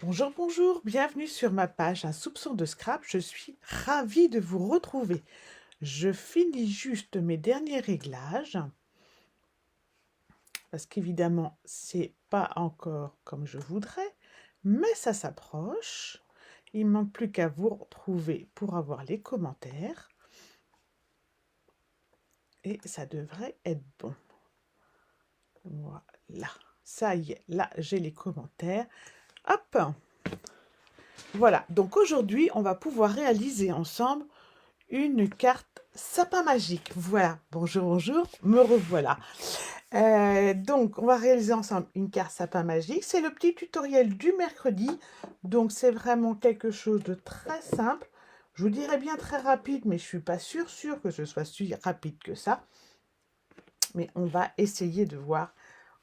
Bonjour, bonjour, bienvenue sur ma page Un soupçon de scrap. Je suis ravie de vous retrouver. Je finis juste mes derniers réglages parce qu'évidemment, c'est pas encore comme je voudrais, mais ça s'approche. Il ne manque plus qu'à vous retrouver pour avoir les commentaires et ça devrait être bon. Voilà, ça y est, là j'ai les commentaires. Hop! Voilà, donc aujourd'hui, on va pouvoir réaliser ensemble une carte sapin magique. Voilà, bonjour, bonjour, me revoilà. Donc, on va réaliser ensemble une carte sapin magique. C'est le petit tutoriel du mercredi. Donc, c'est vraiment quelque chose de très simple. Je vous dirais bien très rapide, mais je ne suis pas sûre que ce soit si rapide que ça. Mais on va essayer de voir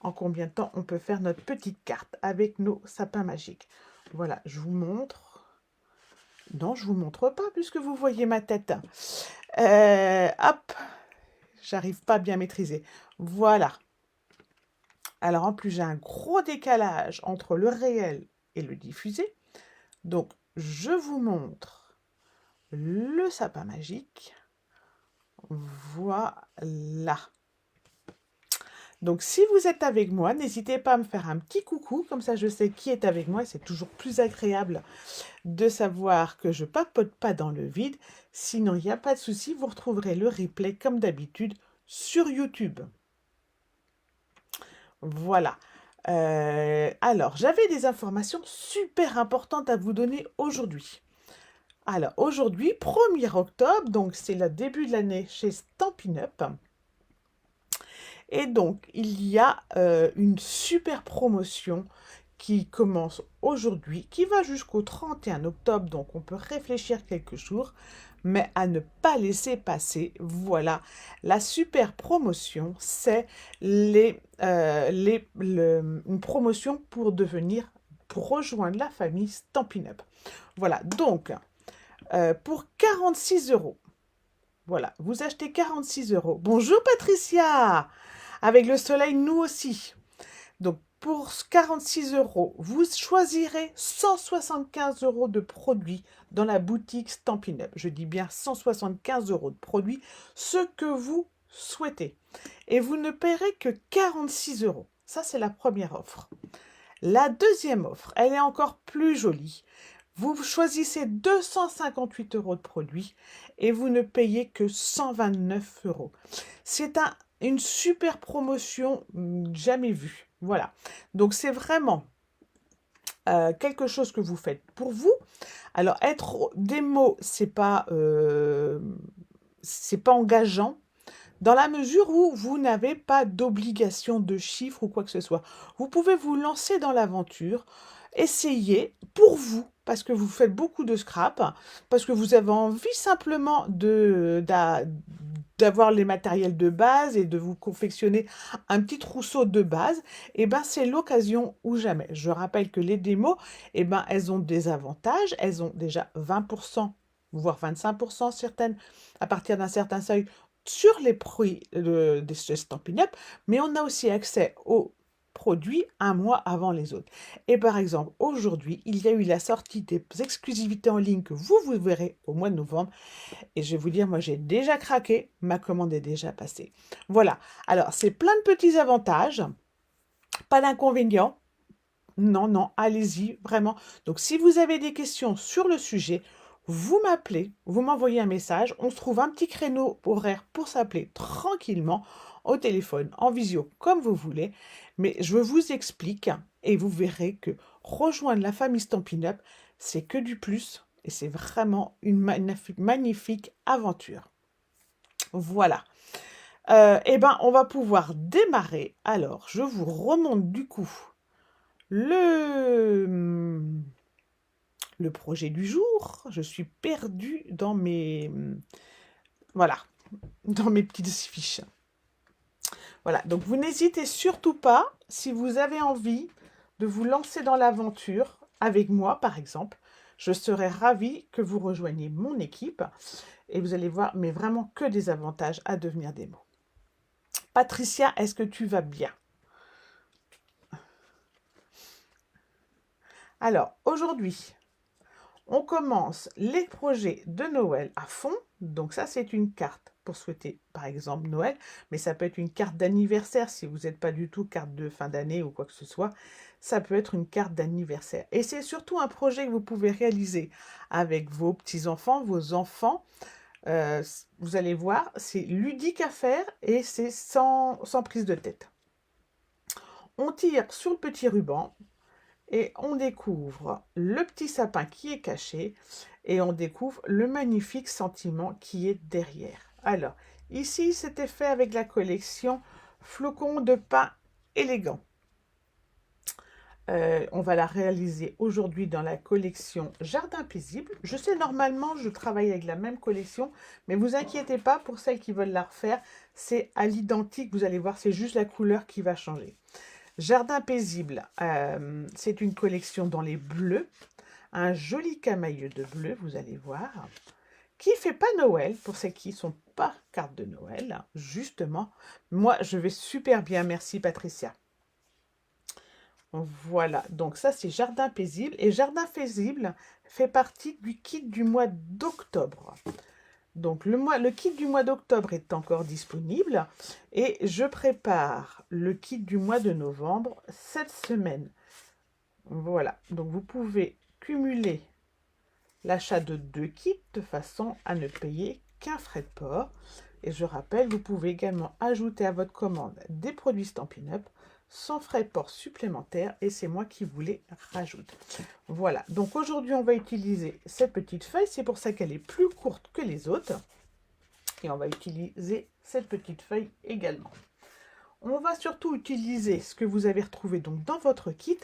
en combien de temps on peut faire notre petite carte avec nos sapins magiques. Voilà, je vous montre. Non, je ne vous montre pas puisque vous voyez ma tête. Hop, j'arrive pas à bien maîtriser. Voilà. Alors en plus, j'ai un gros décalage entre le réel et le diffusé. Donc, je vous montre le sapin magique. Voilà. Donc, si vous êtes avec moi, n'hésitez pas à me faire un petit coucou. Comme ça, je sais qui est avec moi. C'est toujours plus agréable de savoir que je papote pas dans le vide. Sinon, il n'y a pas de souci. Vous retrouverez le replay, comme d'habitude, sur YouTube. Voilà. Alors, j'avais des informations super importantes à vous donner aujourd'hui. Alors, aujourd'hui, 1er octobre, donc c'est le début de l'année chez Stampin' Up. Et donc, il y a une super promotion qui commence aujourd'hui, qui va jusqu'au 31 octobre, donc on peut réfléchir quelques jours, mais à ne pas laisser passer. Voilà, la super promotion, c'est une promotion pour rejoindre la famille Stampin' Up. Voilà, donc, pour 46 €, voilà, vous achetez 46 €. Bonjour Patricia! Avec le soleil, nous aussi. Donc, pour 46 €, vous choisirez 175 € de produits dans la boutique Stampin' Up. Je dis bien 175 € de produits, ce que vous souhaitez. Et vous ne paierez que 46 €. Ça, c'est la première offre. La deuxième offre, elle est encore plus jolie. Vous choisissez 258 € de produits et vous ne payez que 129 €. C'est une super promotion jamais vue. Voilà. Donc, c'est vraiment quelque chose que vous faites pour vous. Alors, être démo, c'est pas engageant dans la mesure où vous n'avez pas d'obligation de chiffre ou quoi que ce soit. Vous pouvez vous lancer dans l'aventure, essayer pour vous, parce que vous faites beaucoup de scrap, parce que vous avez envie simplement d'avoir les matériels de base et de vous confectionner un petit trousseau de base, et ben c'est l'occasion ou jamais. Je rappelle que les démos, et ben elles ont des avantages, elles ont déjà 20%, voire 25% certaines, à partir d'un certain seuil, sur les prix de ce Stampin' Up, mais on a aussi accès aux produits un mois avant les autres. Et par exemple, aujourd'hui, il y a eu la sortie des exclusivités en ligne que vous verrez au mois de novembre. Et je vais vous dire, moi, j'ai déjà craqué, ma commande est déjà passée. Voilà. Alors, c'est plein de petits avantages, pas d'inconvénients. Non, non, allez-y, vraiment. Donc, si vous avez des questions sur le sujet, vous m'appelez, vous m'envoyez un message, on se trouve un petit créneau horaire pour s'appeler tranquillement au téléphone, en visio, comme vous voulez. Mais je vous explique et vous verrez que rejoindre la famille Stampin' Up, c'est que du plus et c'est vraiment une magnifique aventure. Voilà. Eh ben, on va pouvoir démarrer. Alors, je vous remonte du coup le, le projet du jour. Je suis perdue dans mes... Voilà, dans mes petites fiches. Voilà, donc vous n'hésitez surtout pas, si vous avez envie de vous lancer dans l'aventure, avec moi par exemple, je serais ravie que vous rejoigniez mon équipe et vous allez voir, mais vraiment que des avantages à devenir démo. Patricia, est-ce que tu vas bien? Alors, aujourd'hui, on commence les projets de Noël à fond. Donc ça, c'est une carte pour souhaiter, par exemple, Noël. Mais ça peut être une carte d'anniversaire si vous n'êtes pas du tout carte de fin d'année ou quoi que ce soit. Ça peut être une carte d'anniversaire. Et c'est surtout un projet que vous pouvez réaliser avec vos petits-enfants, vos enfants. Vous allez voir, c'est ludique à faire et c'est sans prise de tête. On tire sur le petit ruban et on découvre le petit sapin qui est caché et on découvre le magnifique sentiment qui est derrière. Alors, ici, c'était fait avec la collection Flocons de pain élégant. On va la réaliser aujourd'hui dans la collection Jardin paisible. Je sais, normalement, je travaille avec la même collection, mais vous inquiétez pas, pour celles qui veulent la refaire, c'est à l'identique, vous allez voir, c'est juste la couleur qui va changer. Jardin paisible, c'est une collection dans les bleus, un joli camailleux de bleu, vous allez voir, qui fait pas Noël, pour celles qui ne sont pas carte de Noël, justement. Moi, je vais super bien, merci Patricia. Voilà, donc ça c'est Jardin paisible. Et Jardin paisible fait partie du kit du mois d'octobre. Donc le kit du mois d'octobre est encore disponible. Et je prépare le kit du mois de novembre cette semaine. Voilà, donc vous pouvez cumuler l'achat de 2 kits de façon à ne payer qu'un frais de port. Et je rappelle, vous pouvez également ajouter à votre commande des produits Stampin' Up sans frais de port supplémentaires et c'est moi qui vous les rajoute. Voilà, donc aujourd'hui on va utiliser cette petite feuille, c'est pour ça qu'elle est plus courte que les autres. Et on va utiliser cette petite feuille également. On va surtout utiliser ce que vous avez retrouvé donc dans votre kit,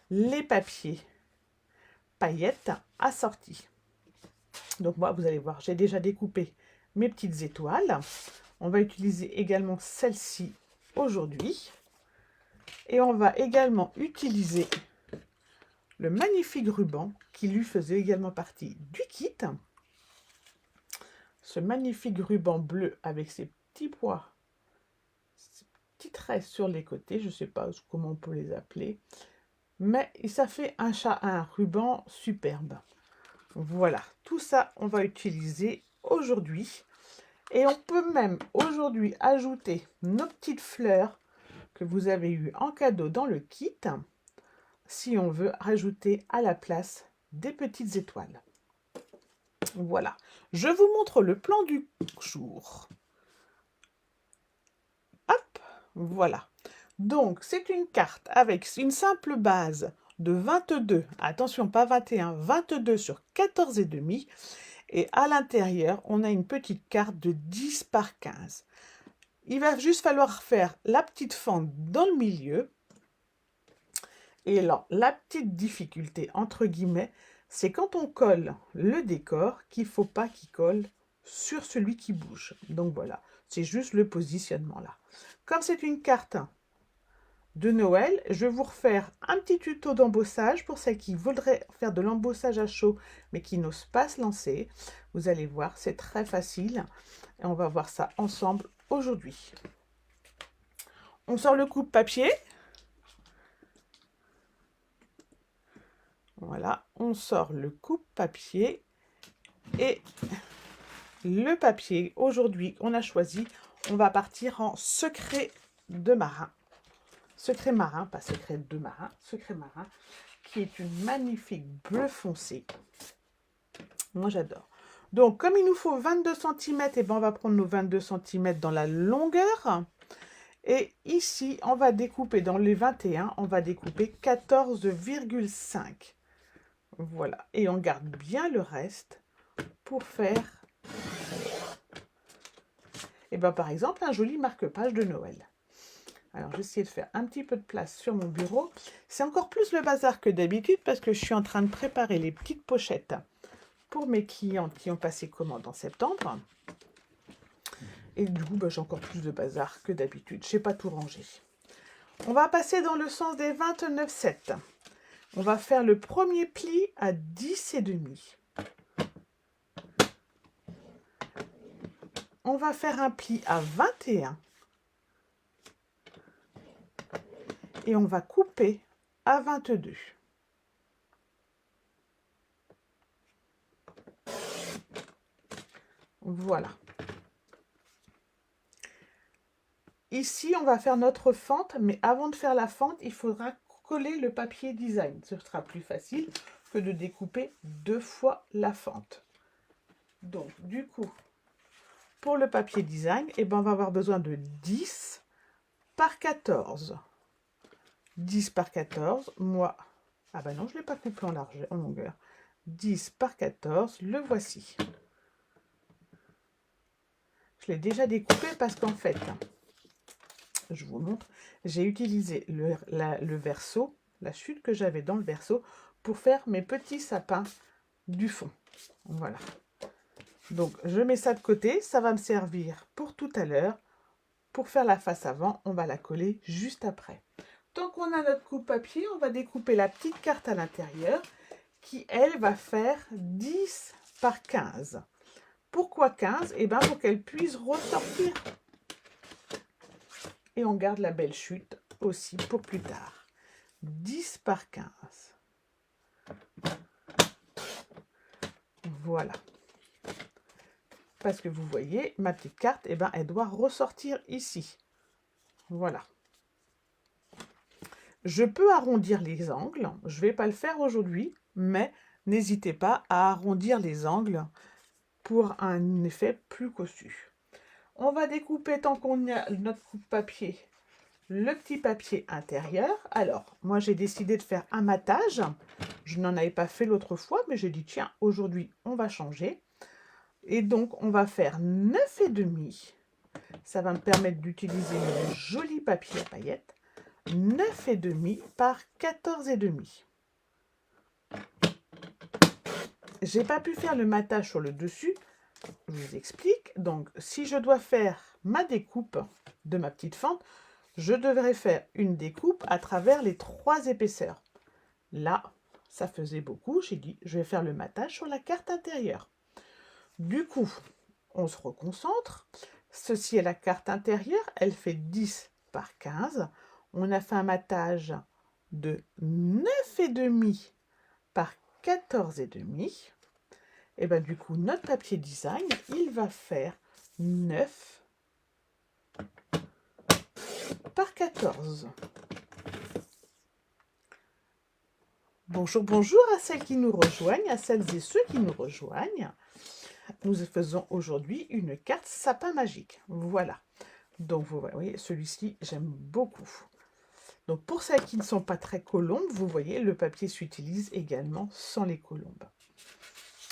les papiers paillettes assortis. Donc moi, vous allez voir, j'ai déjà découpé mes petites étoiles. On va utiliser également celle-ci aujourd'hui. Et on va également utiliser le magnifique ruban qui lui faisait également partie du kit. Ce magnifique ruban bleu avec ses petits pois, ces petits traits sur les côtés, je ne sais pas comment on peut les appeler. Mais ça fait un ruban superbe. Voilà, tout ça, on va utiliser aujourd'hui. Et on peut même aujourd'hui ajouter nos petites fleurs que vous avez eues en cadeau dans le kit, si on veut rajouter à la place des petites étoiles. Voilà, je vous montre le plan du jour. Hop, voilà. Donc, c'est une carte avec une simple base de 22, attention, pas 21, 22 sur 14,5. Et à l'intérieur, on a une petite carte de 10 par 15. Il va juste falloir faire la petite fente dans le milieu. Et là, la petite difficulté, entre guillemets, c'est quand on colle le décor qu'il ne faut pas qu'il colle sur celui qui bouge. Donc voilà, c'est juste le positionnement là. Comme c'est une carte de Noël, je vais vous refaire un petit tuto d'embossage pour celles qui voudraient faire de l'embossage à chaud mais qui n'osent pas se lancer. Vous allez voir, c'est très facile et on va voir ça ensemble aujourd'hui. On sort le coupe-papier. Voilà, on sort le coupe-papier et le papier. Aujourd'hui, on a choisi, on va partir en secret de marin. Secret marin, pas secret de marin, secret marin, qui est une magnifique bleu foncé. Moi, j'adore. Donc, comme il nous faut 22 cm, et ben, on va prendre nos 22 cm dans la longueur. Et ici, on va découper dans les 21, on va découper 14,5. Voilà. Et on garde bien le reste pour faire, et ben, par exemple, un joli marque-page de Noël. Alors, j'essaie de faire un petit peu de place sur mon bureau. C'est encore plus le bazar que d'habitude parce que je suis en train de préparer les petites pochettes pour mes clients qui ont passé commande en septembre. Et du coup, j'ai encore plus de bazar que d'habitude. Je n'ai pas tout rangé. On va passer dans le sens des 29,7. On va faire le premier pli à 10,5. On va faire un pli à 21. Et on va couper à 22. Voilà. Ici, on va faire notre fente, mais avant de faire la fente, il faudra coller le papier design. Ce sera plus facile que de découper 2 fois la fente. Donc, du coup, pour le papier design, eh ben, on va avoir besoin de 10 par 14. 10 par 14, moi... Ah ben non, je ne l'ai pas coupé en largeur, en longueur. 10 par 14, le voici. Je l'ai déjà découpé parce qu'en fait, je vous montre, j'ai utilisé le verso, la chute que j'avais dans le verso, pour faire mes petits sapins du fond. Voilà. Donc, je mets ça de côté, ça va me servir pour tout à l'heure. Pour faire la face avant, on va la coller juste après. Tant qu'on a notre coupe-papier, on va découper la petite carte à l'intérieur qui, elle, va faire 10 par 15. Pourquoi 15? Eh bien, pour qu'elle puisse ressortir. Et on garde la belle chute aussi pour plus tard. 10 par 15. Voilà. Parce que vous voyez, ma petite carte, eh ben, elle doit ressortir ici. Voilà. Je peux arrondir les angles. Je ne vais pas le faire aujourd'hui, mais n'hésitez pas à arrondir les angles pour un effet plus cossu. On va découper, tant qu'on a notre coupe-papier, le petit papier intérieur. Alors, moi, j'ai décidé de faire un matage. Je n'en avais pas fait l'autre fois, mais j'ai dit, tiens, aujourd'hui, on va changer. Et donc, on va faire 9,5. Ça va me permettre d'utiliser le joli papier à paillettes. 9,5 par 14,5. J'ai pas pu faire le matage sur le dessus. Je vous explique. Donc, si je dois faire ma découpe de ma petite fente, je devrais faire une découpe à travers les 3 épaisseurs. Là, ça faisait beaucoup. J'ai dit, je vais faire le matage sur la carte intérieure. Du coup, on se reconcentre. Ceci est la carte intérieure. Elle fait 10 par 15. On a fait un matage de 9,5 par 14,5. Et bien du coup, notre papier design, il va faire 9 par 14. Bonjour, bonjour à celles qui nous rejoignent, à celles et ceux qui nous rejoignent. Nous faisons aujourd'hui une carte sapin magique. Voilà. Donc, vous voyez, celui-ci, j'aime beaucoup. Donc, pour celles qui ne sont pas très colombes, vous voyez, le papier s'utilise également sans les colombes.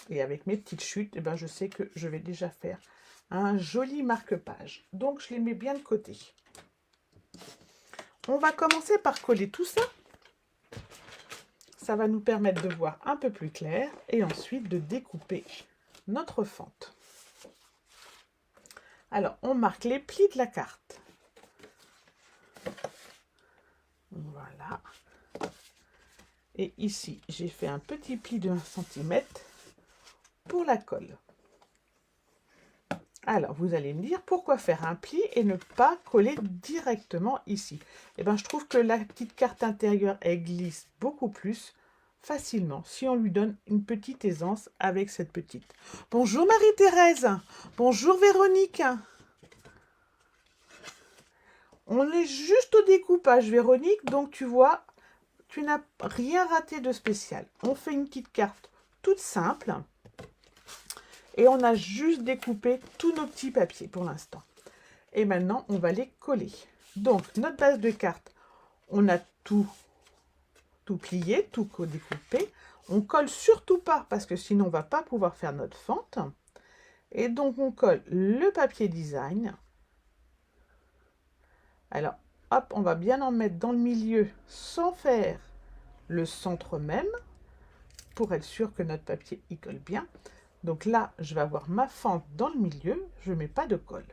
Et avec mes petites chutes, eh ben, je sais que je vais déjà faire un joli marque-page. Donc, je les mets bien de côté. On va commencer par coller tout ça. Ça va nous permettre de voir un peu plus clair et ensuite de découper notre fente. Alors, on marque les plis de la carte. Voilà. Et ici, j'ai fait un petit pli de 1 cm pour la colle. Alors, vous allez me dire, pourquoi faire un pli et ne pas coller directement ici? Eh bien, je trouve que la petite carte intérieure, elle glisse beaucoup plus facilement si on lui donne une petite aisance avec cette petite. Bonjour Marie-Thérèse. Bonjour Véronique. On est juste au découpage, Véronique, donc tu vois, tu n'as rien raté de spécial. On fait une petite carte toute simple. Et on a juste découpé tous nos petits papiers pour l'instant. Et maintenant, on va les coller. Donc, notre base de carte, on a tout plié, tout découpé. On colle surtout pas, parce que sinon, on ne va pas pouvoir faire notre fente. Et donc, on colle le papier design. Alors, hop, on va bien en mettre dans le milieu sans faire le centre même, pour être sûr que notre papier y colle bien. Donc là, je vais avoir ma fente dans le milieu, je ne mets pas de colle.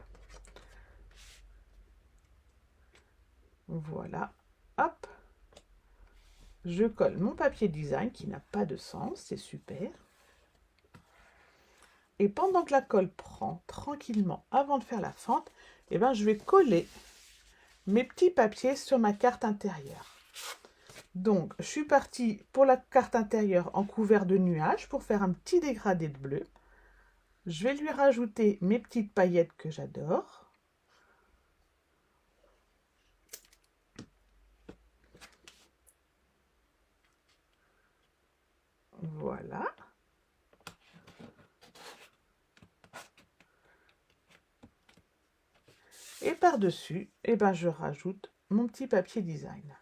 Voilà, hop. Je colle mon papier design qui n'a pas de sens, c'est super. Et pendant que la colle prend tranquillement avant de faire la fente, eh ben, je vais coller mes petits papiers sur ma carte intérieure. Donc, je suis partie pour la carte intérieure en couvert de nuages pour faire un petit dégradé de bleu. Je vais lui rajouter mes petites paillettes que j'adore. Voilà. Et par-dessus, eh ben, je rajoute mon petit papier design.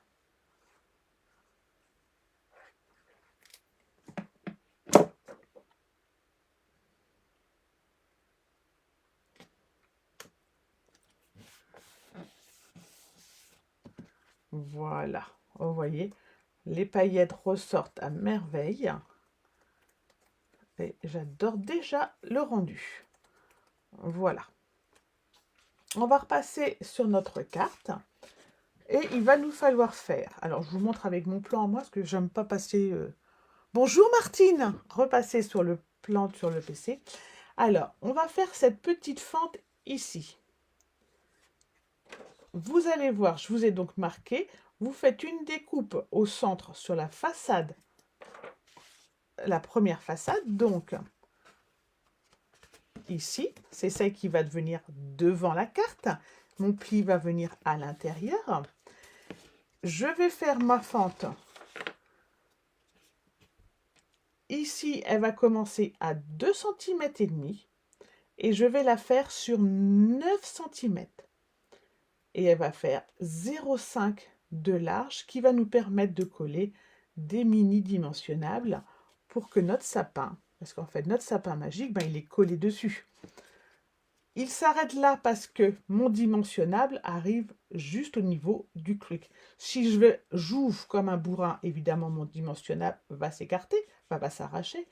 Voilà, vous voyez, les paillettes ressortent à merveille. Et j'adore déjà le rendu. Voilà. On va repasser sur notre carte. Et il va nous falloir faire. Alors, je vous montre avec mon plan à moi, parce que j'aime pas passer... Bonjour Martine! Repasser sur le plan sur le PC. Alors, on va faire cette petite fente ici. Vous allez voir, je vous ai donc marqué, vous faites une découpe au centre sur la façade, la première façade, donc ici, c'est celle qui va devenir devant la carte. Mon pli va venir à l'intérieur. Je vais faire ma fente. Ici, elle va commencer à 2 cm et demi et je vais la faire sur 9 cm. Et elle va faire 0,5 de large qui va nous permettre de coller des mini dimensionnables pour que notre sapin, parce qu'en fait notre sapin magique, ben, il est collé dessus. Il s'arrête là parce que mon dimensionnable arrive juste au niveau du truc. Si j'ouvre comme un bourrin, évidemment mon dimensionnable va s'écarter, va s'arracher,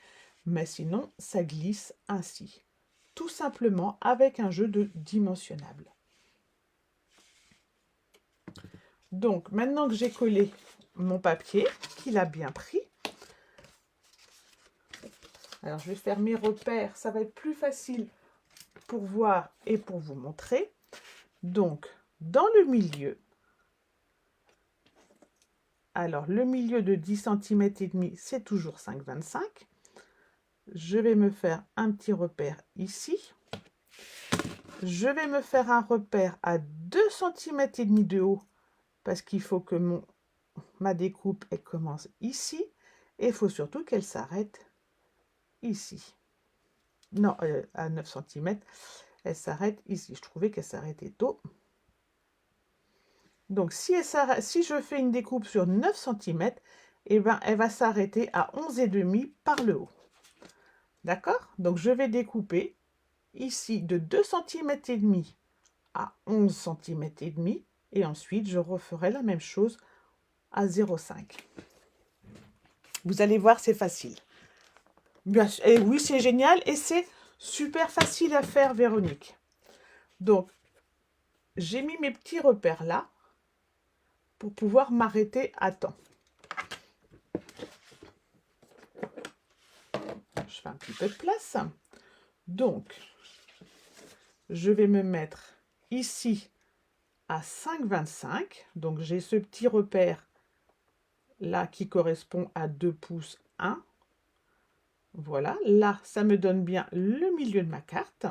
mais sinon ça glisse ainsi. Tout simplement avec un jeu de dimensionnable. Donc maintenant que j'ai collé mon papier, qu'il a bien pris, alors je vais faire mes repères, ça va être plus facile pour voir et pour vous montrer. Donc, dans le milieu, alors le milieu de 10 cm et demi, c'est toujours 5,25. Je vais me faire un petit repère ici. Je vais me faire un repère à 2 cm et demi de haut parce qu'il faut que ma découpe elle commence ici et il faut surtout qu'elle s'arrête ici. Non, à 9 cm. Elle s'arrête ici. Je trouvais qu'elle s'arrêtait tôt. Donc, si je fais une découpe sur 9 cm, eh ben, elle va s'arrêter à 11,5 par le haut. D'accord? Donc, je vais découper ici de 2 cm et demi à 11 cm et demi. Et ensuite, je referai la même chose à 0,5. Vous allez voir, c'est facile. Et oui, c'est génial et c'est super facile à faire, Véronique. Donc, j'ai mis mes petits repères là pour pouvoir m'arrêter à temps. Je fais un petit peu de place. Donc, je vais me mettre ici à 5,25. Donc, j'ai ce petit repère là qui correspond à 2 pouces 1. Voilà, là, ça me donne bien le milieu de ma carte.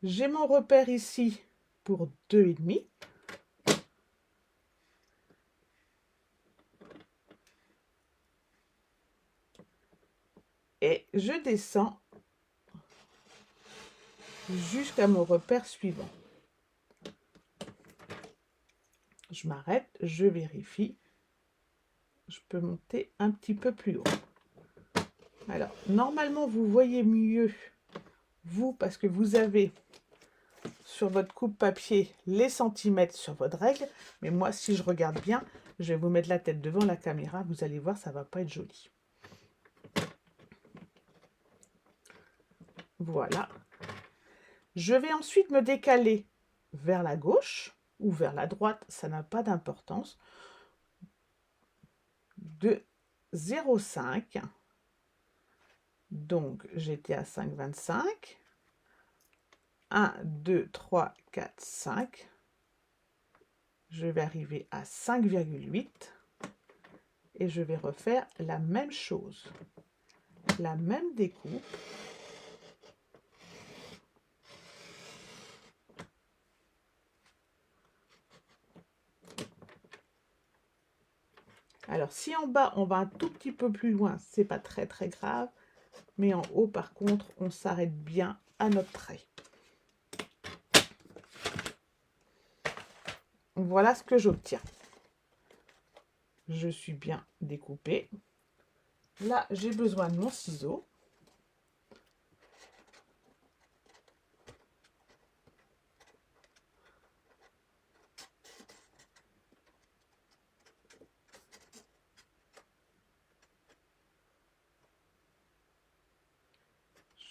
J'ai mon repère ici pour 2,5. Et je descends jusqu'à mon repère suivant. Je m'arrête, je vérifie. Je peux monter un petit peu plus haut. Alors, normalement, vous voyez mieux, vous, parce que vous avez sur votre coupe papier les centimètres sur votre règle. Mais moi, si je regarde bien, je vais vous mettre la tête devant la caméra. Vous allez voir, ça ne va pas être joli. Voilà. Je vais ensuite me décaler vers la gauche ou vers la droite, ça n'a pas d'importance, de 0,5. Donc, j'étais à 5,25. 1, 2, 3, 4, 5. Je vais arriver à 5,8. Et je vais refaire la même chose. La même découpe. Alors, si en bas, on va un tout petit peu plus loin, c'est pas très très grave. Mais en haut, par contre, on s'arrête bien à notre trait. Voilà ce que j'obtiens. Je suis bien découpée. Là, j'ai besoin de mon ciseau.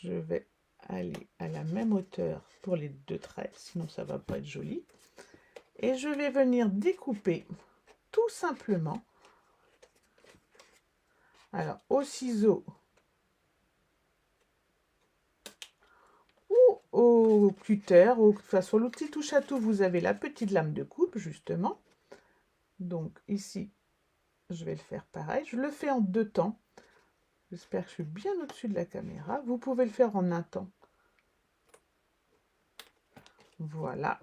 Je vais aller à la même hauteur pour les deux traits, sinon ça va pas être joli. Et je vais venir découper tout simplement. Alors, au ciseau ou au cutter, ou sur l'outil touche à tout, vous avez la petite lame de coupe, justement. Donc ici, je vais le faire pareil. Je le fais en deux temps. J'espère que je suis bien au-dessus de la caméra. Vous pouvez le faire en un temps. Voilà.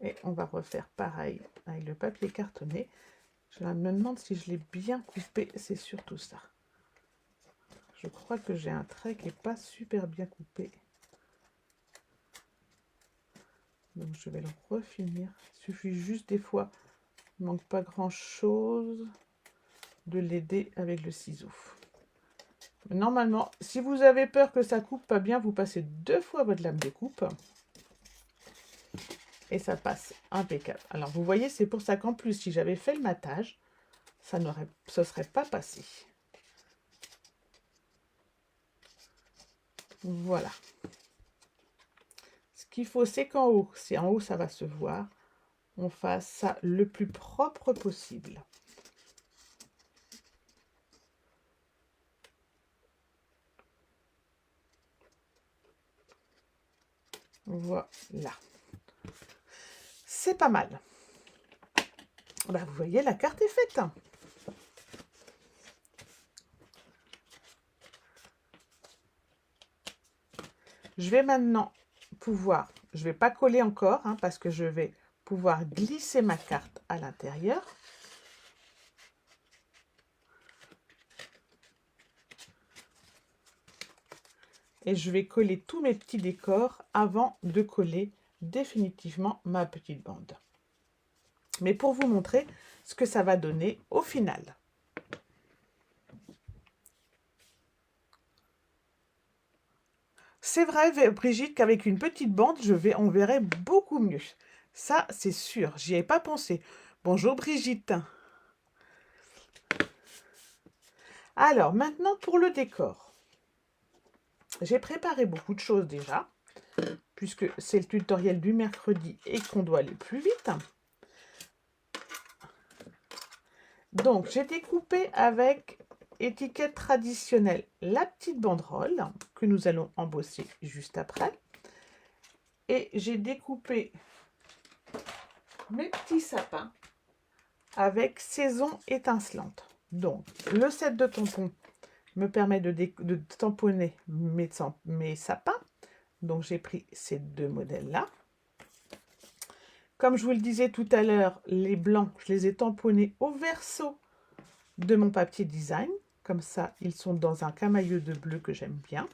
Et on va refaire pareil avec le papier cartonné. Je me demande si je l'ai bien coupé. C'est surtout ça. Je crois que j'ai un trait qui n'est pas super bien coupé. Donc je vais le refinir. Il suffit juste des fois, il ne manque pas grand-chose, de l'aider avec le ciseau. Normalement, si vous avez peur que ça coupe pas bien, vous passez 2 fois votre lame de coupe. Et ça passe impeccable. Alors vous voyez, c'est pour ça qu'en plus, si j'avais fait le matage, ça ne serait pas passé. Voilà. Ce qu'il faut, c'est qu'en haut, si en haut ça va se voir, on fasse ça le plus propre possible. Voilà. C'est pas mal. Bah, vous voyez, la carte est faite. Je vais maintenant pouvoir, je ne vais pas coller encore, hein, parce que je vais pouvoir glisser ma carte à l'intérieur. Et je vais coller tous mes petits décors avant de coller définitivement ma petite bande. Mais pour vous montrer ce que ça va donner au final. C'est vrai, Brigitte, qu'avec une petite bande, on verrait beaucoup mieux. Ça, c'est sûr, j'y ai pas pensé. Bonjour Brigitte. Alors, maintenant pour le décor. J'ai préparé beaucoup de choses déjà, puisque c'est le tutoriel du mercredi et qu'on doit aller plus vite. Donc, j'ai découpé avec étiquette traditionnelle la petite banderole que nous allons embosser juste après. Et j'ai découpé mes petits sapins avec saison étincelante. Donc, le set de tampons me permet de tamponner mes sapins. Donc, j'ai pris ces deux modèles-là. Comme je vous le disais tout à l'heure, les blancs, je les ai tamponnés au verso de mon papier design. Comme ça, ils sont dans un camailleux de bleu que j'aime bien.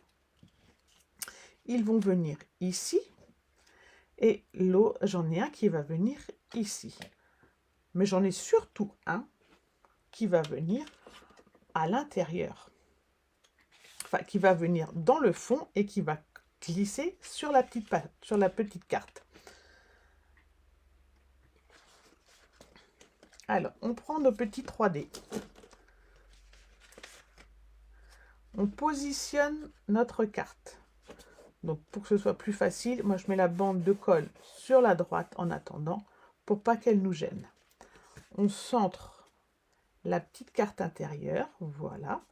Ils vont venir ici. Et l'eau, j'en ai un qui va venir ici. Mais j'en ai surtout un qui va venir à l'intérieur. Enfin, qui va venir dans le fond et qui va glisser sur la petite carte. Alors, on prend nos petits 3D. On positionne notre carte. Donc, pour que ce soit plus facile, moi, je mets la bande de colle sur la droite en attendant, pour pas qu'elle nous gêne. On centre la petite carte intérieure, voilà.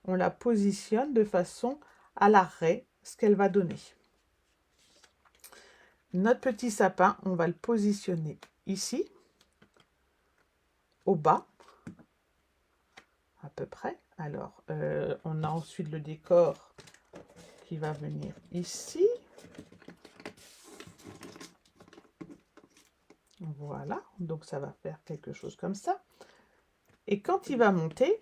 On la positionne de façon à l'arrêt, ce qu'elle va donner. Notre petit sapin, on va le positionner ici, au bas, à peu près. Alors, on a ensuite le décor qui va venir ici. Voilà, donc ça va faire quelque chose comme ça. Et quand il va monter,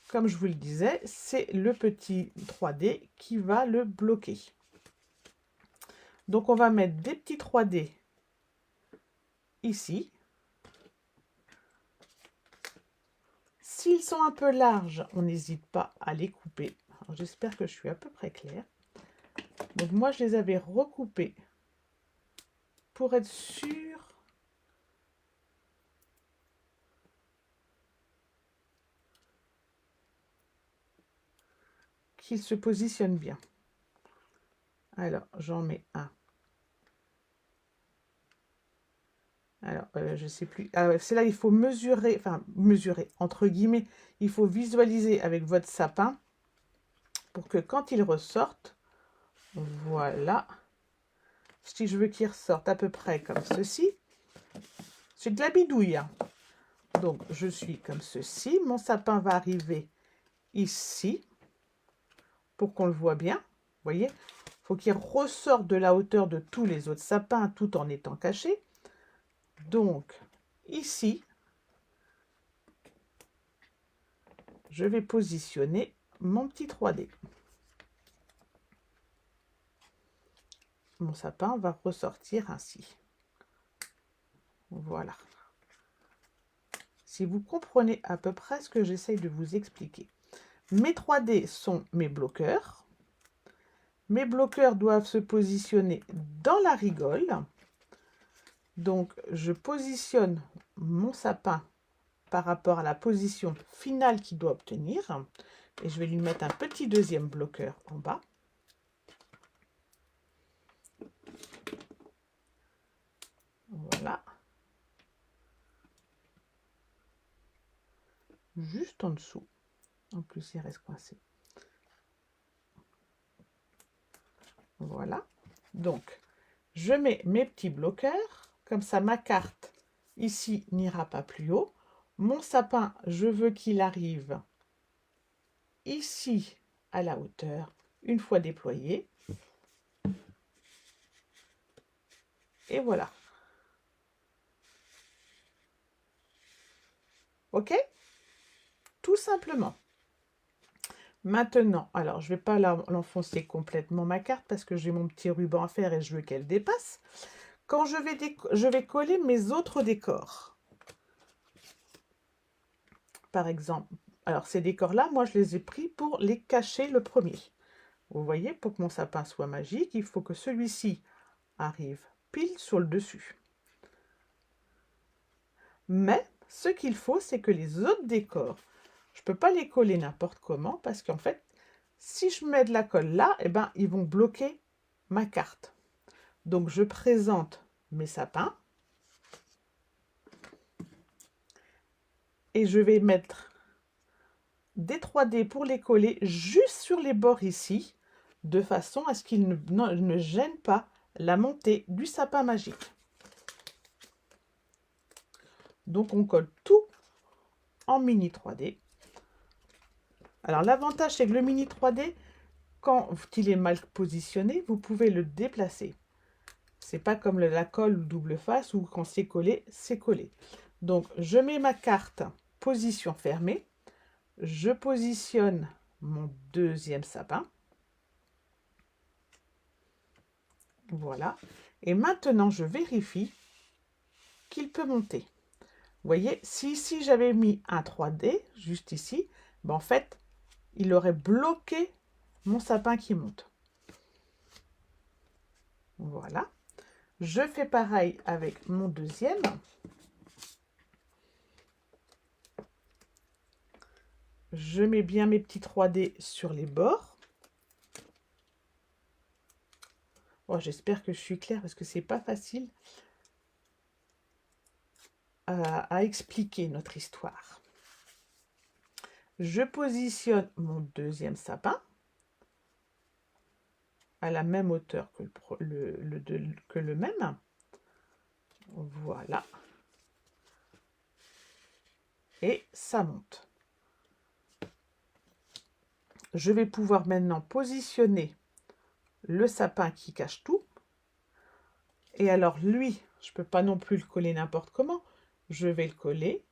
comme je vous le disais, c'est le petit 3D qui va le bloquer. Donc on va mettre des petits 3D ici. S'ils sont un peu larges, on n'hésite pas à les couper. J'espère que je suis à peu près claire. Donc moi, je les avais recoupés pour être sûre qu'ils se positionnent bien. Alors, j'en mets un. Alors, je ne sais plus. Ah ouais, c'est là, il faut mesurer, enfin, mesurer, entre guillemets, il faut visualiser avec votre sapin pour que quand il ressorte, voilà. Si je veux qu'il ressorte à peu près comme ceci, c'est de la bidouille, hein. Donc, je suis comme ceci. Mon sapin va arriver ici pour qu'on le voit bien. Vous voyez, il faut qu'il ressorte de la hauteur de tous les autres sapins tout en étant caché. Donc, ici, je vais positionner mon petit 3D. Mon sapin va ressortir ainsi. Voilà. Si vous comprenez à peu près ce que j'essaye de vous expliquer. Mes 3D sont mes bloqueurs. Mes bloqueurs doivent se positionner dans la rigole. Donc, je positionne mon sapin par rapport à la position finale qu'il doit obtenir. Et je vais lui mettre un petit deuxième bloqueur en bas. Voilà. Juste en dessous. En plus, il reste coincé. Voilà. Donc, je mets mes petits bloqueurs. Comme ça, ma carte, ici, n'ira pas plus haut. Mon sapin, je veux qu'il arrive ici, à la hauteur, une fois déployé. Et voilà. OK? Tout simplement. Maintenant, alors je ne vais pas l'enfoncer complètement ma carte parce que j'ai mon petit ruban à faire et je veux qu'elle dépasse. Quand je vais coller mes autres décors. Par exemple, alors ces décors-là, moi je les ai pris pour les cacher le premier. Vous voyez, pour que mon sapin soit magique, il faut que celui-ci arrive pile sur le dessus. Mais ce qu'il faut, c'est que les autres décors, je ne peux pas les coller n'importe comment parce qu'en fait, si je mets de la colle là, eh ben, ils vont bloquer ma carte. Donc, je présente mes sapins et je vais mettre des 3D pour les coller juste sur les bords ici, de façon à ce qu'ils ne gênent pas la montée du sapin magique. Donc, on colle tout en mini 3D. Alors, l'avantage, c'est que le mini 3D, quand il est mal positionné, vous pouvez le déplacer. C'est pas comme la colle double face où quand c'est collé, c'est collé. Donc, je mets ma carte position fermée. Je positionne mon deuxième sapin. Voilà. Et maintenant, je vérifie qu'il peut monter. Vous voyez, si ici j'avais mis un 3D, juste ici, ben en fait, il aurait bloqué mon sapin qui monte. Voilà. Je fais pareil avec mon deuxième. Je mets bien mes petits 3D sur les bords. Oh, j'espère que je suis claire parce que c'est pas facile à expliquer notre histoire. Je positionne mon deuxième sapin à la même hauteur que le même. Voilà. Et ça monte. Je vais pouvoir maintenant positionner le sapin qui cache tout. Et alors lui, je ne peux pas non plus le coller n'importe comment. Je vais le coller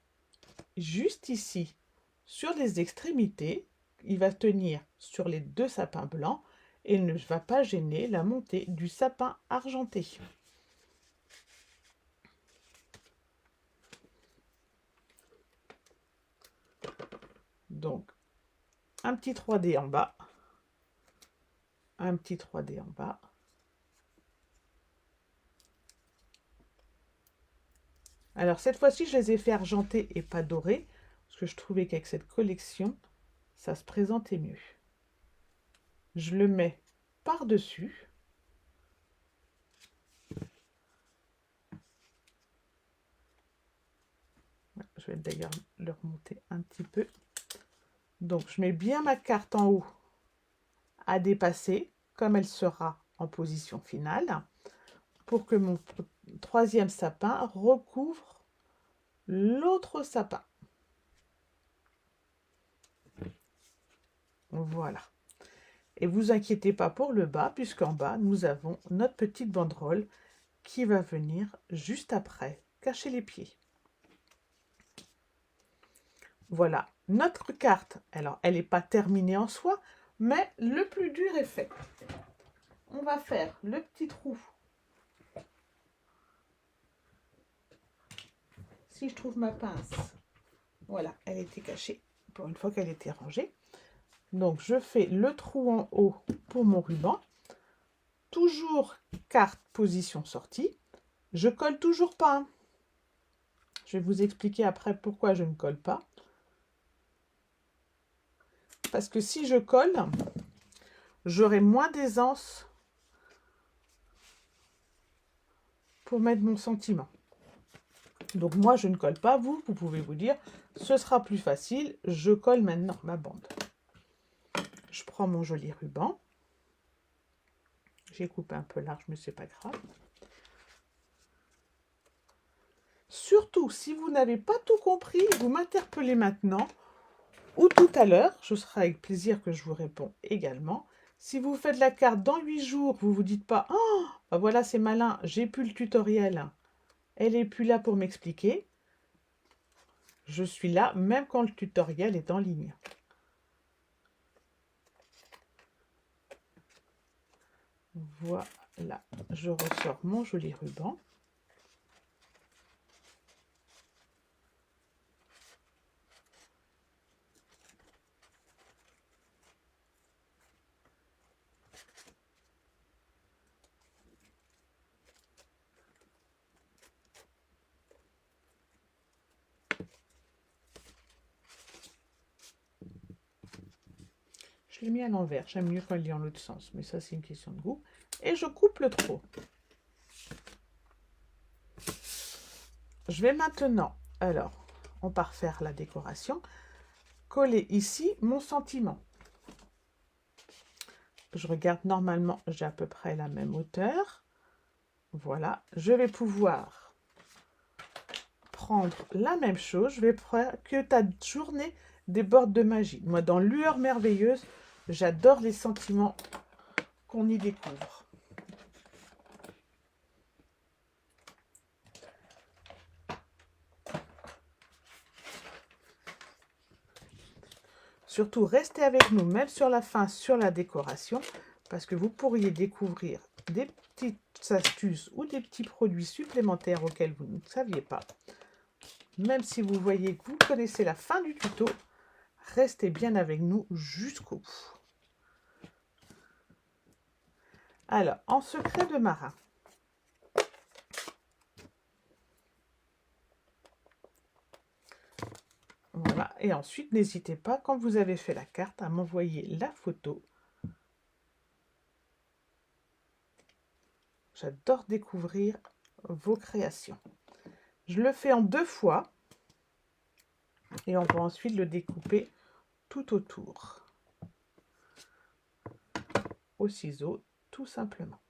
juste ici, sur les extrémités. Il va tenir sur les 2 sapins blancs et ne va pas gêner la montée du sapin argenté. Donc, un petit 3D en bas, un petit 3D en bas. Alors, cette fois-ci, je les ai fait argenter et pas dorés, parce que je trouvais qu'avec cette collection, ça se présentait mieux. Je le mets par-dessus. Je vais d'ailleurs le remonter un petit peu. Donc, je mets bien ma carte en haut à dépasser, comme elle sera en position finale, pour que mon 3e sapin recouvre l'autre sapin. Voilà. Et vous inquiétez pas pour le bas, puisqu'en bas, nous avons notre petite banderole qui va venir juste après, cacher les pieds. Voilà, notre carte, alors elle n'est pas terminée en soi, mais le plus dur est fait. On va faire le petit trou. Si je trouve ma pince, voilà, elle était cachée pour une fois qu'elle était rangée. Donc je fais le trou en haut pour mon ruban. Toujours carte position sortie. Je colle toujours pas. Je vais vous expliquer après pourquoi je ne colle pas. Parce que si je colle, j'aurai moins d'aisance pour mettre mon sentiment. Donc moi, je ne colle pas. Vous pouvez vous dire, ce sera plus facile. Je colle maintenant ma bande. Je prends mon joli ruban. J'ai coupé un peu large, mais c'est pas grave. Surtout, si vous n'avez pas tout compris, vous m'interpellez maintenant ou tout à l'heure. Ce sera avec plaisir que je vous réponds également. Si vous faites la carte dans 8 jours, vous ne vous dites pas « Oh, bah voilà, c'est malin, j'ai plus le tutoriel. Elle n'est plus là pour m'expliquer. » Je suis là même quand le tutoriel est en ligne. Voilà, je ressors mon joli ruban. Je l'ai mis à l'envers, j'aime mieux quand il est en l'autre sens, mais ça c'est une question de goût. Et je coupe le trop. Je vais maintenant, alors, on part faire la décoration, coller ici mon sentiment. Je regarde, normalement, j'ai à peu près la même hauteur. Voilà, je vais pouvoir prendre la même chose. Je vais prendre que ta journée déborde de magie. Moi, dans Lueur merveilleuse, j'adore les sentiments qu'on y découvre. Surtout, restez avec nous, même sur la fin, sur la décoration, parce que vous pourriez découvrir des petites astuces ou des petits produits supplémentaires auxquels vous ne saviez pas. Même si vous voyez que vous connaissez la fin du tuto, restez bien avec nous jusqu'au bout. Alors, en secret de marin. Voilà, et ensuite, n'hésitez pas, quand vous avez fait la carte, à m'envoyer la photo. J'adore découvrir vos créations. Je le fais en 2 fois. Et on va ensuite le découper tout autour. Au ciseau, tout simplement.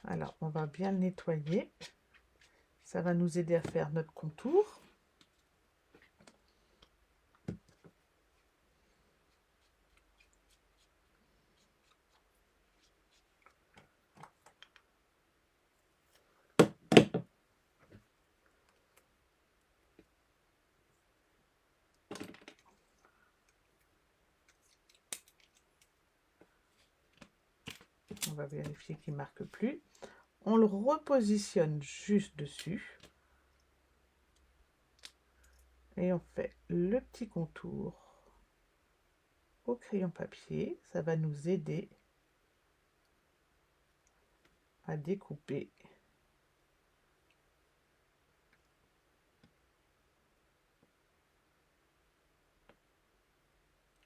Alors, on va bien le nettoyer. Ça va nous aider à faire notre contour. On va vérifier qu'il ne marque plus. On le repositionne juste dessus. Et on fait le petit contour au crayon papier. Ça va nous aider à découper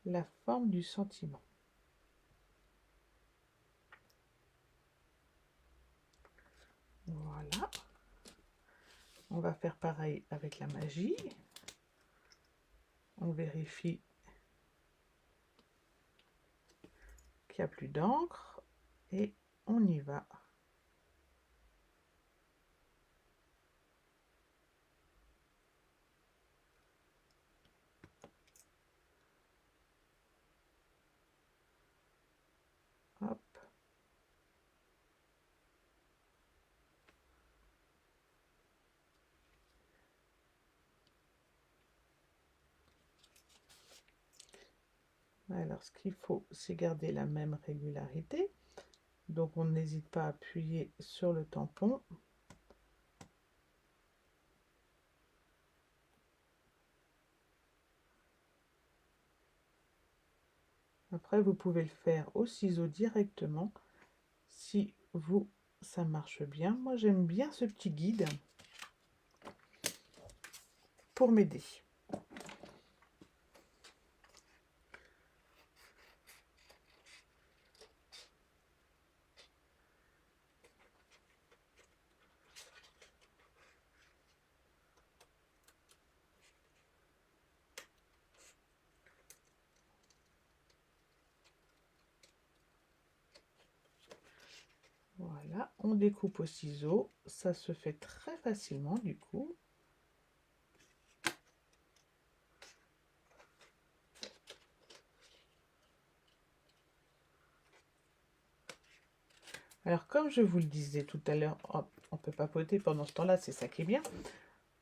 la forme du sentiment. Voilà. On va faire pareil avec la magie. On vérifie qu'il n'y a plus d'encre et on y va. Hop. Alors, ce qu'il faut, c'est garder la même régularité. Donc, on n'hésite pas à appuyer sur le tampon. Après, vous pouvez le faire au ciseau directement si vous, ça marche bien. Moi, j'aime bien ce petit guide pour m'aider. Voilà, on découpe au ciseau. Ça se fait très facilement du coup. Alors, comme je vous le disais tout à l'heure, on peut papoter pendant ce temps-là, c'est ça qui est bien.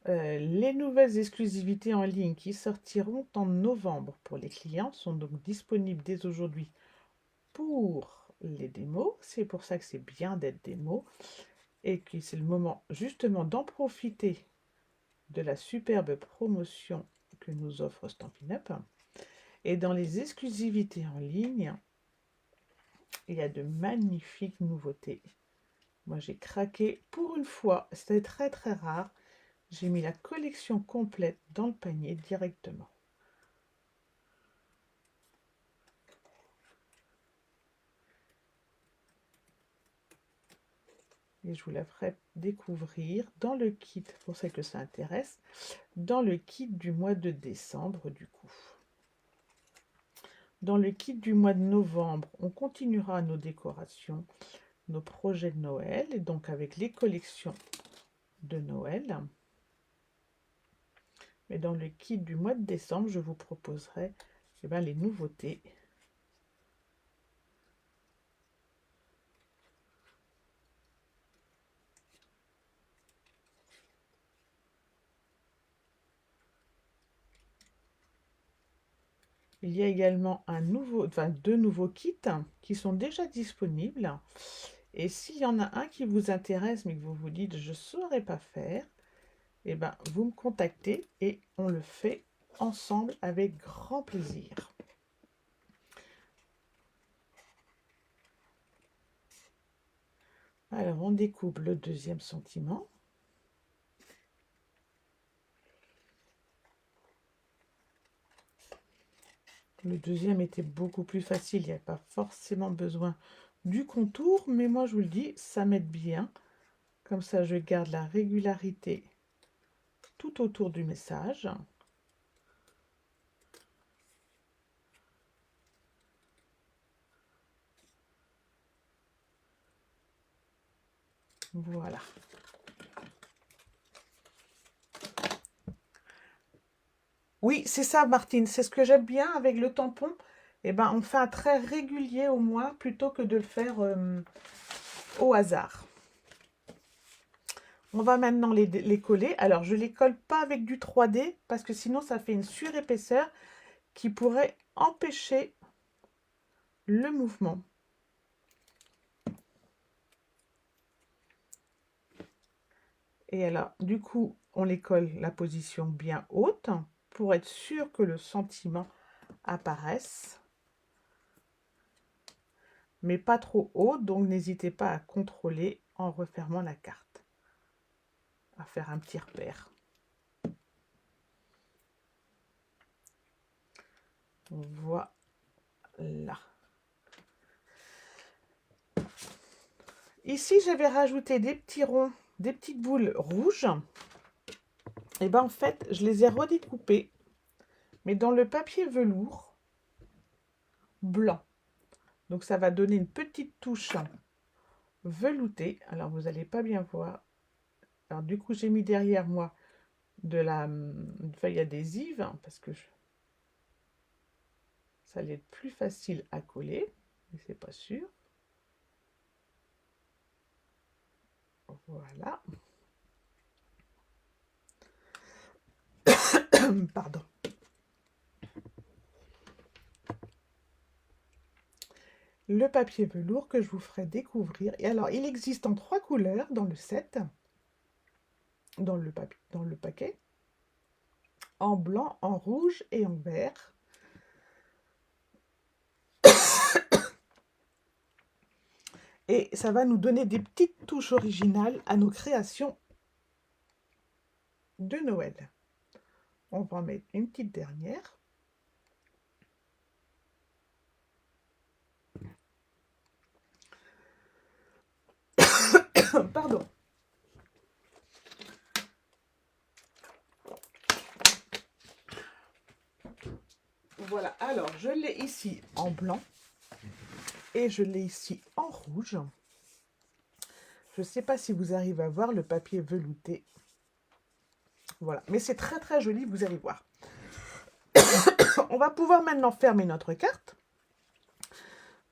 Les nouvelles exclusivités en ligne qui sortiront en novembre pour les clients sont donc disponibles dès aujourd'hui pour les démos. C'est pour ça que c'est bien d'être démo et que c'est le moment justement d'en profiter de la superbe promotion que nous offre Stampin' Up. Et dans les exclusivités en ligne, il y a de magnifiques nouveautés. Moi, j'ai craqué pour une fois. C'était très très rare. J'ai mis la collection complète dans le panier directement. Et je vous la ferai découvrir dans le kit, pour celles que ça intéresse, dans le kit du mois de décembre du coup. Dans le kit du mois de novembre, on continuera nos décorations, nos projets de Noël, et donc avec les collections de Noël. Mais dans le kit du mois de décembre, je vous proposerai les nouveautés. Il y a également deux nouveaux kits qui sont déjà disponibles. Et s'il y en a un qui vous intéresse, mais que vous vous dites je ne saurais pas faire, eh ben, vous me contactez et on le fait ensemble avec grand plaisir. Alors, on découpe le deuxième sentiment. Le deuxième était beaucoup plus facile, il n'y a pas forcément besoin du contour, mais moi je vous le dis, ça m'aide bien. Comme ça, je garde la régularité tout autour du message. Voilà. Oui, c'est ça, Martine. C'est ce que j'aime bien avec le tampon. Eh ben, on fait un trait régulier au moins, plutôt que de le faire au hasard. On va maintenant les coller. Alors, je ne les colle pas avec du 3D, parce que sinon, ça fait une surépaisseur qui pourrait empêcher le mouvement. Et alors, du coup, on les colle la position bien haute pour être sûr que le sentiment apparaisse. Mais pas trop haut, donc n'hésitez pas à contrôler en refermant la carte. À faire un petit repère. Voilà. Ici, j'avais rajouté des petits ronds, des petites boules rouges. Et ben en fait, je les ai redécoupées, mais dans le papier velours blanc. Donc ça va donner une petite touche veloutée. Alors vous n'allez pas bien voir. Alors du coup, j'ai mis derrière moi de la feuille adhésive, hein, parce que ça allait être plus facile à coller, mais c'est pas sûr. Voilà. Pardon. Le papier velours que je vous ferai découvrir. Et alors, il existe en 3 couleurs dans le set, dans le paquet. En blanc, en rouge et en vert. Et ça va nous donner des petites touches originales à nos créations de Noël. On va en mettre une petite dernière. Pardon. Voilà, alors je l'ai ici en blanc et je l'ai ici en rouge. Je ne sais pas si vous arrivez à voir le papier velouté. Voilà, mais c'est très très joli, vous allez voir. On va pouvoir maintenant fermer notre carte.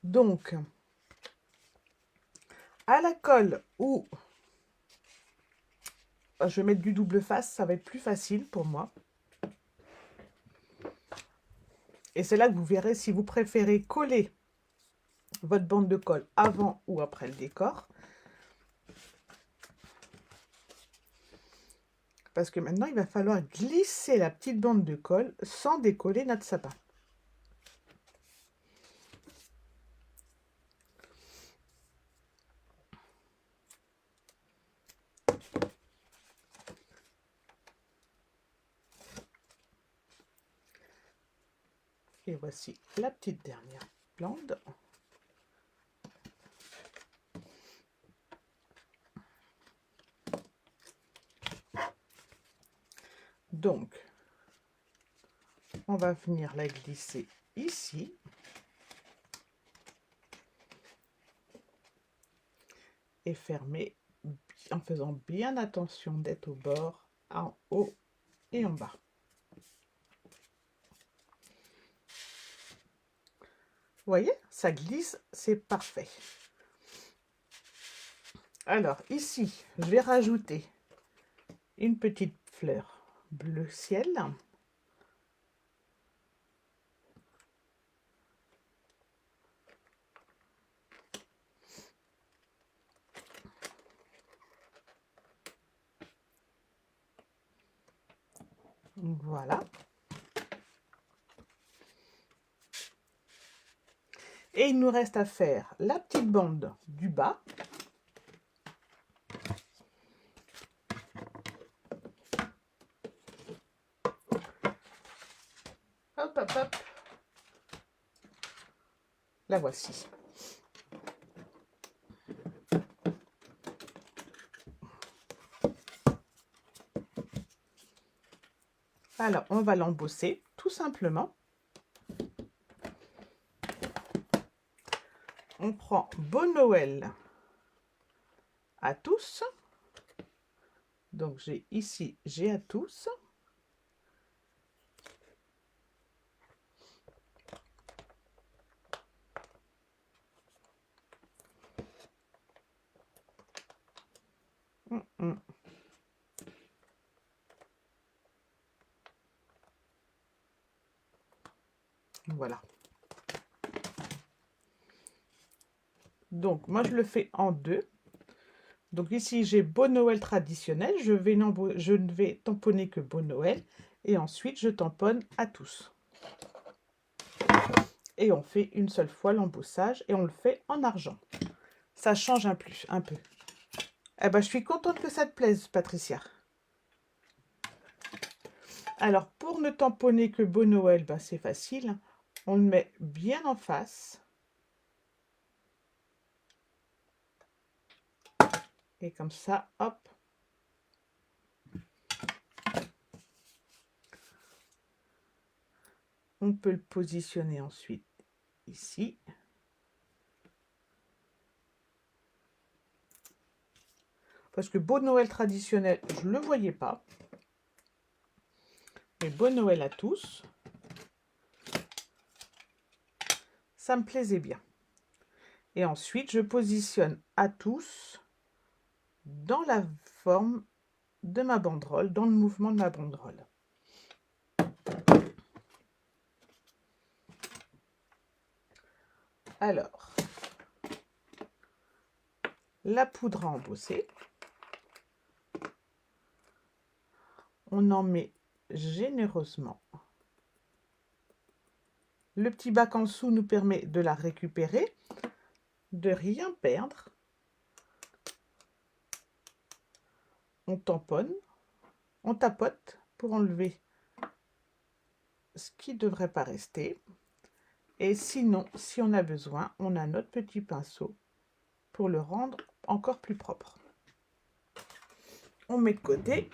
Donc, à la colle ou... Je vais mettre du double face, ça va être plus facile pour moi. Et c'est là que vous verrez si vous préférez coller votre bande de colle avant ou après le décor. Parce que maintenant, il va falloir glisser la petite bande de colle sans décoller notre sapin. Et voici la petite dernière bande. Donc, on va venir la glisser ici. Et fermer en faisant bien attention d'être au bord, en haut et en bas. Vous voyez, ça glisse, c'est parfait. Alors ici, je vais rajouter une petite fleur bleu ciel. Voilà. Et il nous reste à faire la petite bande du bas. Hop, hop, hop. La voici. Alors, on va l'embosser tout simplement. On prend Bon Noël à tous. Donc j'ai ici, j'ai à tous. Voilà. Donc moi je le fais en deux. Donc ici j'ai Beau Noël traditionnel. Je ne vais tamponner que Beau Noël. Et ensuite je tamponne à tous. Et on fait une seule fois l'embossage et on le fait en argent. Ça change un peu. Eh ben, je suis contente que ça te plaise, Patricia. Alors, pour ne tamponner que Beau Noël, ben, c'est facile. On le met bien en face. Et comme ça, hop. On peut le positionner ensuite ici. Parce que Beau Noël traditionnel, je ne le voyais pas. Mais Beau Noël à tous. Ça me plaisait bien. Et ensuite, je positionne à tous dans la forme de ma banderole, dans le mouvement de ma banderole. Alors, la poudre à embosser. On en met généreusement. Le petit bac en dessous nous permet de la récupérer, de rien perdre. On tamponne, on tapote pour enlever ce qui ne devrait pas rester. Et sinon, si on a besoin, on a notre petit pinceau pour le rendre encore plus propre. On met de côté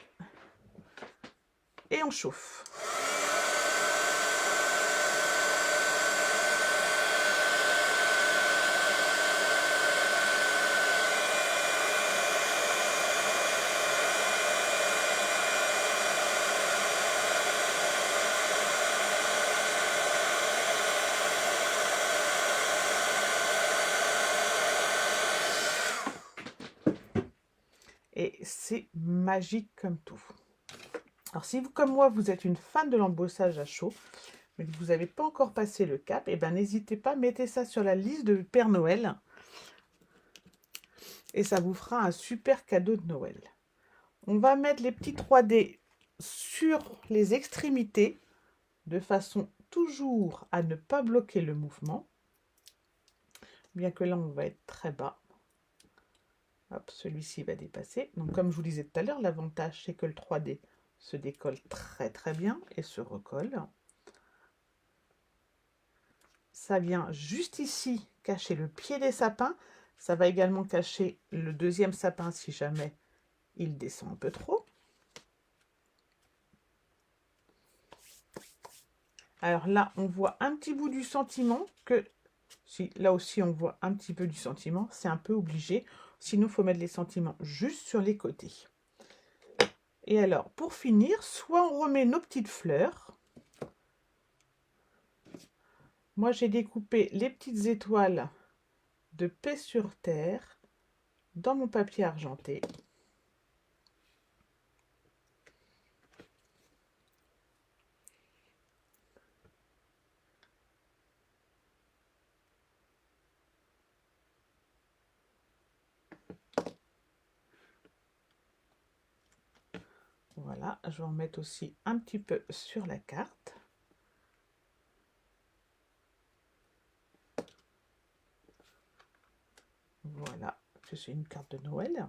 et on chauffe. Et c'est magique comme tout. Alors si vous, comme moi, vous êtes une fan de l'embossage à chaud, mais que vous n'avez pas encore passé le cap, et ben n'hésitez pas, mettez ça sur la liste de Père Noël. Et ça vous fera un super cadeau de Noël. On va mettre les petits 3D sur les extrémités, de façon toujours à ne pas bloquer le mouvement. Bien que là, on va être très bas. Hop, celui-ci va dépasser. Donc, comme je vous disais tout à l'heure, l'avantage, c'est que le 3D se décolle très très bien et se recolle. Ça vient juste ici cacher le pied des sapins. Ça va également cacher le deuxième sapin si jamais il descend un peu trop. Alors là, on voit un petit bout du sentiment que... Si, là aussi, on voit un petit peu du sentiment. C'est un peu obligé. Sinon, il faut mettre les sentiments juste sur les côtés. Et alors, pour finir, soit on remet nos petites fleurs. Moi, j'ai découpé les petites étoiles de paix sur terre dans mon papier argenté. Voilà, je vais en mettre aussi un petit peu sur la carte. Voilà, c'est une carte de Noël.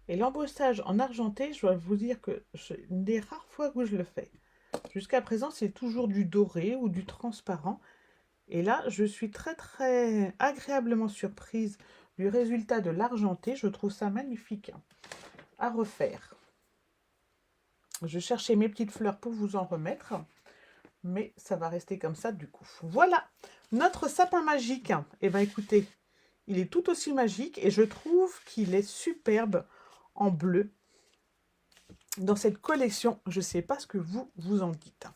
Et l'embossage en argenté, je dois vous dire que c'est une des rares fois où je le fais. Jusqu'à présent, c'est toujours du doré ou du transparent. Et là, je suis très très agréablement surprise du résultat de l'argenté. Je trouve ça magnifique à refaire. Je cherchais mes petites fleurs pour vous en remettre. mais ça va rester comme ça du coup. Voilà, notre sapin magique. Eh bien écoutez, il est tout aussi magique et je trouve qu'il est superbe en bleu dans cette collection. Je ne sais pas ce que vous en dites.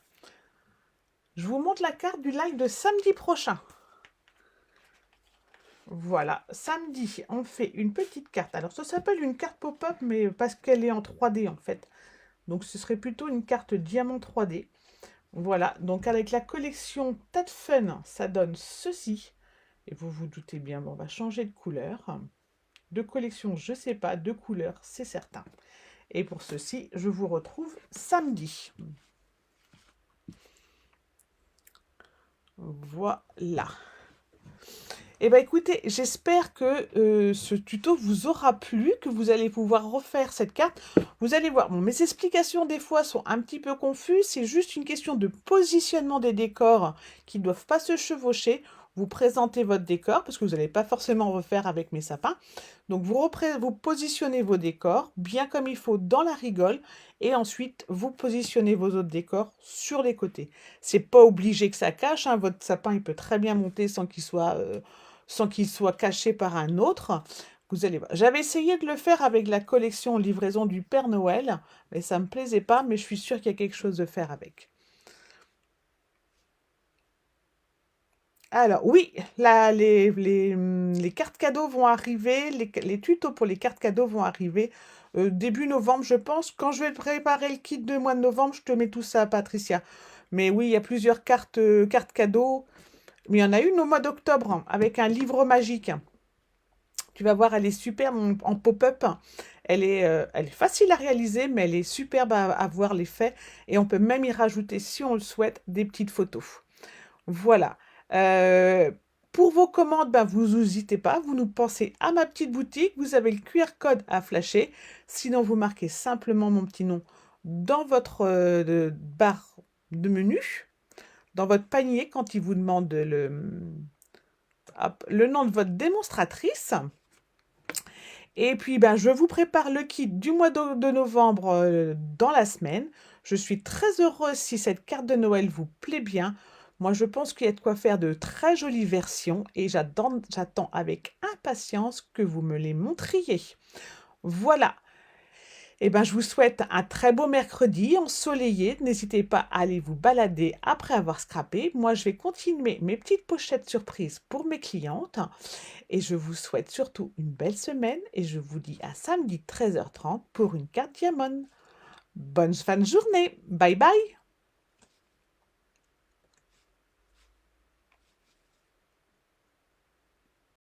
Je vous montre la carte du live de samedi prochain. Voilà, samedi, on fait une petite carte. Alors, ça s'appelle une carte pop-up, mais parce qu'elle est en 3D en fait. Donc, ce serait plutôt une carte diamant 3D. Voilà, donc avec la collection Tas de Fun, ça donne ceci. Et vous vous doutez bien, bon, on va changer de couleur. De collection, je ne sais pas, de couleur, c'est certain. Et pour ceci, je vous retrouve samedi. Voilà. Eh bien écoutez, j'espère que ce tuto vous aura plu, que vous allez pouvoir refaire cette carte. Vous allez voir, bon, mes explications des fois sont un petit peu confuses, c'est juste une question de positionnement des décors qui ne doivent pas se chevaucher. Vous présentez votre décor, parce que vous n'allez pas forcément refaire avec mes sapins. Donc vous positionnez vos décors bien comme il faut dans la rigole, et ensuite vous positionnez vos autres décors sur les côtés. C'est pas obligé que ça cache, hein, votre sapin il peut très bien monter sans qu'il soit caché par un autre. Vous allez voir. J'avais essayé de le faire avec la collection livraison du Père Noël, mais ça ne me plaisait pas, mais je suis sûre qu'il y a quelque chose de faire avec. Alors oui, là, les cartes cadeaux vont arriver, les tutos pour les cartes cadeaux vont arriver début novembre, je pense. Quand je vais préparer le kit de mois de novembre, je te mets tout ça, Patricia. Mais oui, il y a plusieurs cartes cadeaux. Mais il y en a une au mois d'octobre, hein, avec un livre magique. Tu vas voir, elle est superbe en pop-up. Elle est facile à réaliser, mais elle est superbe à voir l'effet. Et on peut même y rajouter, si on le souhaite, des petites photos. Voilà. Euh, pour vos commandes, ben, vous n'hésitez pas. Vous nous pensez à ma petite boutique. Vous avez le QR code à flasher. Sinon, vous marquez simplement mon petit nom dans votre barre de menu, dans votre panier, quand il vous demande le nom de votre démonstratrice. Et puis, ben, je vous prépare le kit du mois de novembre dans la semaine. Je suis très heureuse si cette carte de Noël vous plaît bien. Moi, je pense qu'il y a de quoi faire de très jolies versions et j'attends avec impatience que vous me les montriez. Voilà. Eh ben, je vous souhaite un très beau mercredi ensoleillé. N'hésitez pas à aller vous balader après avoir scrappé. Moi, je vais continuer mes petites pochettes surprises pour mes clientes. Et je vous souhaite surtout une belle semaine et je vous dis à samedi 13h30 pour une carte Diamond. Bonne fin de journée. Bye bye.